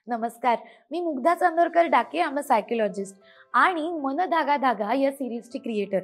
नमस्कार, मी मुग्धा चांदोरकर डाके. I am a psychologist आणि मन धागा धागा या सिरीजची क्रिएटर.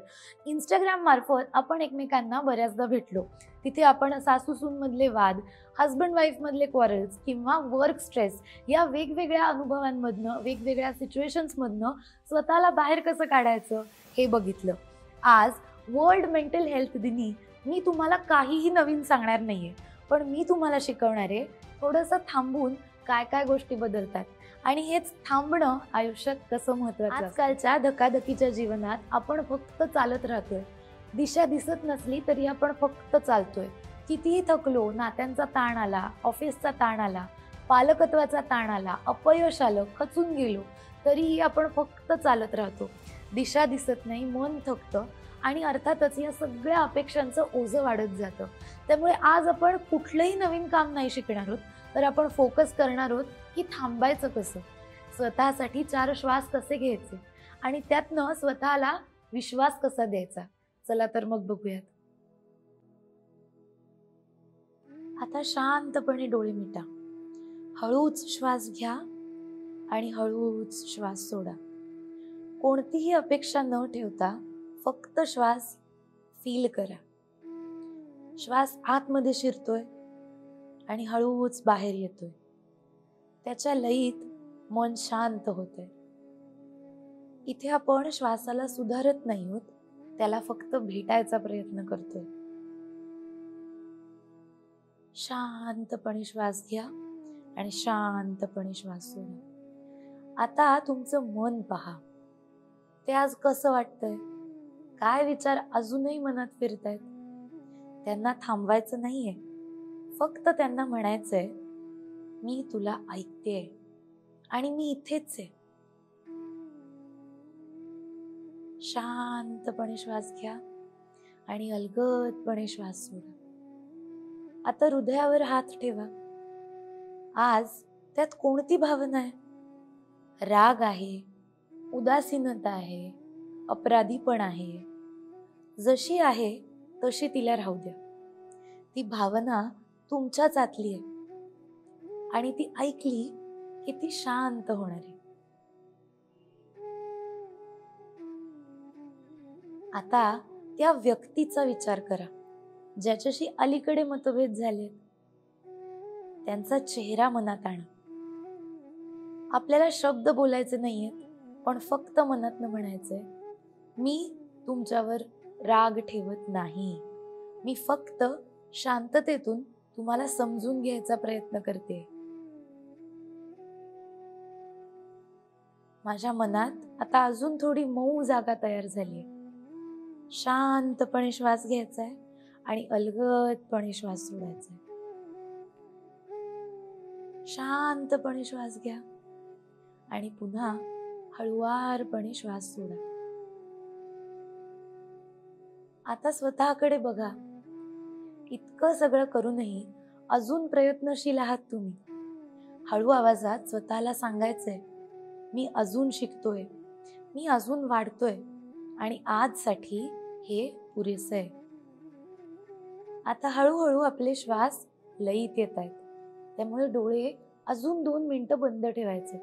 इंस्टाग्राम मार्फत आपण एकमेकांना बऱ्याचदा भेटलो. तिथे आपण सासू सून मधले वाद, हस्बंड वाईफ मधले क्वारल्स किंवा वर्क स्ट्रेस या वेगवेगळ्या अनुभवांमधनं, वेगवेगळ्या सिच्युएशन्समधनं स्वतःला बाहेर कसं काढायचं हे बघितलं. आज वर्ल्ड मेंटल हेल्थ दिनी मी तुम्हाला काहीही नवीन सांगणार नाहीये, पण मी तुम्हाला शिकवणार आहे थोडंसं थांबून काय काय गोष्टी बदलतात आणि हेच थांबणं आयुष्यात कसं महत्त्वाचं. आजकालच्या धकाधकीच्या जीवनात आपण फक्त चालत राहतोय. दिशा दिसत नसली तरी आपण फक्त चालतोय. कितीही थकलो, नात्यांचा ताण आला, ऑफिसचा ताण आला, पालकत्वाचा ताण आला, अपयश आलं, खचून गेलो, तरीही आपण फक्त चालत राहतो. दिशा दिसत नाही, मन थकतं आणि अर्थातच या सगळ्या अपेक्षांचं ओझं वाढत जातं. त्यामुळे आज आपण कुठलंही नवीन काम नाही शिकणार आहोत, तर आपण फोकस करणार आहोत की थांबायचं कसं, स्वतःसाठी 4 श्वास कसे घ्यायचे आणि त्यातनं स्वतःला विश्वास कसा द्यायचा. चला तर मग बघूयात. आता शांतपणे डोळे मिटा. हळूच श्वास घ्या आणि हळूच श्वास सोडा. कोणतीही अपेक्षा न ठेवता फक्त श्वास फील करा. श्वास आतमध्ये शिरतोय आणि हळूच बाहेर येतोय. त्याच्या लयीत मन शांत होतंय. इथे आपण श्वासाला सुधारत नाही आहोत, त्याला फक्त भेटायचा प्रयत्न करतोय. शांतपणे श्वास घ्या आणि शांतपणे श्वास सोडा. आता तुमचं मन पहा. ते आज कसं वाटतंय? काय विचार अजूनही मनात फिरतायत? त्यांना थांबवायचं नाहीये, फक्त त्यांना म्हणायचंय, मी तुला ऐकतेय आणि मी इथेच आहे. शांतपणे श्वास घ्या आणि अलगदपणे श्वास सोडा. आता हृदयावर हात ठेवा. आज त्यात कोणती भावना आहे? राग आहे, उदासीनता आहे, अपराधीपण आहे. जशी आहे तशी तिला राहू द्या. ती भावना तुमच्याच आतली आहे आणि ती ऐकली की ती शांत होणार आहे. आता त्या व्यक्तीचा विचार करा ज्याच्याशी अलीकडे मतभेद झाले. त्यांचा चेहरा मनात आणा. आपल्याला शब्द बोलायचे नाहीयेत, पण फक्त मनातनं म्हणायचंय, मी तुमच्यावर राग ठेवत नाही. मी फक्त शांततेतून तुम्हाला समजून घ्यायचा प्रयत्न करते. माझ्या मनात आता अजून थोडी मऊ जागा तयार झाली. शांतपणे श्वास घ्यायचा आहे आणि अलगदपणे श्वास सोडायचा आहे. शांतपणे श्वास घ्या आणि पुन्हा हळुवारपणे श्वास सोडा. आता स्वतःकडे बघा. इतकं सगळं करूनही अजून प्रयत्नशील आहात तुम्ही. हळू आवाजात स्वतःला सांगायचंय, मी अजून शिकतोय, मी अजून वाढतोय आणि आजसाठी हे पुरेसं आहे. आता हळूहळू आपले श्वास लयीत येत आहेत, त्यामुळे डोळे अजून 2 मिनिटं बंद ठेवायचे.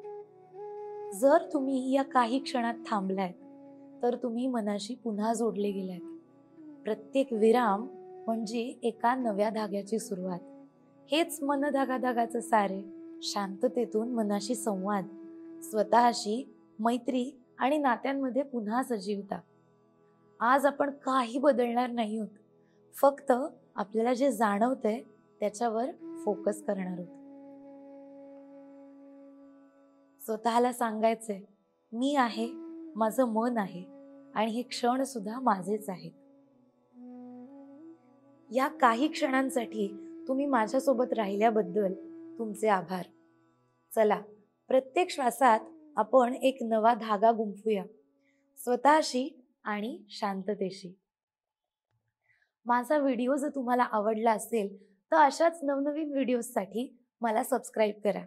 जर तुम्ही या काही क्षणात थांबलात तर तुम्ही मनाशी पुन्हा जोडले गेलात. प्रत्येक विराम म्हणजे एका नव्या धाग्याची सुरुवात. हेच मन धागा धागाचं सार आहे. शांततेतून मनाशी संवाद, स्वतःशी मैत्री आणि नात्यांमध्ये पुन्हा सजीवता. आज आपण काही बदलणार नाही आहोत, फक्त आपल्याला जे जाणवतंय त्याच्यावर फोकस करणार आहोत. स्वतःला सांगायचंय, मी आहे, माझं मन आहे आणि हे क्षण सुद्धा माझेच आहेत. या काही क्षणांसाठी तुम्ही माझ्यासोबत राहिल्याबद्दल तुमचे आभार. चला, प्रत्येक श्वासात आपण एक नवा धागा गुंफूया, स्वतःशी आणि शांततेशी. माझा व्हिडिओ जर तुम्हाला आवडला असेल तर अशाच नवनवीन व्हिडिओजसाठी मला सबस्क्राईब करा.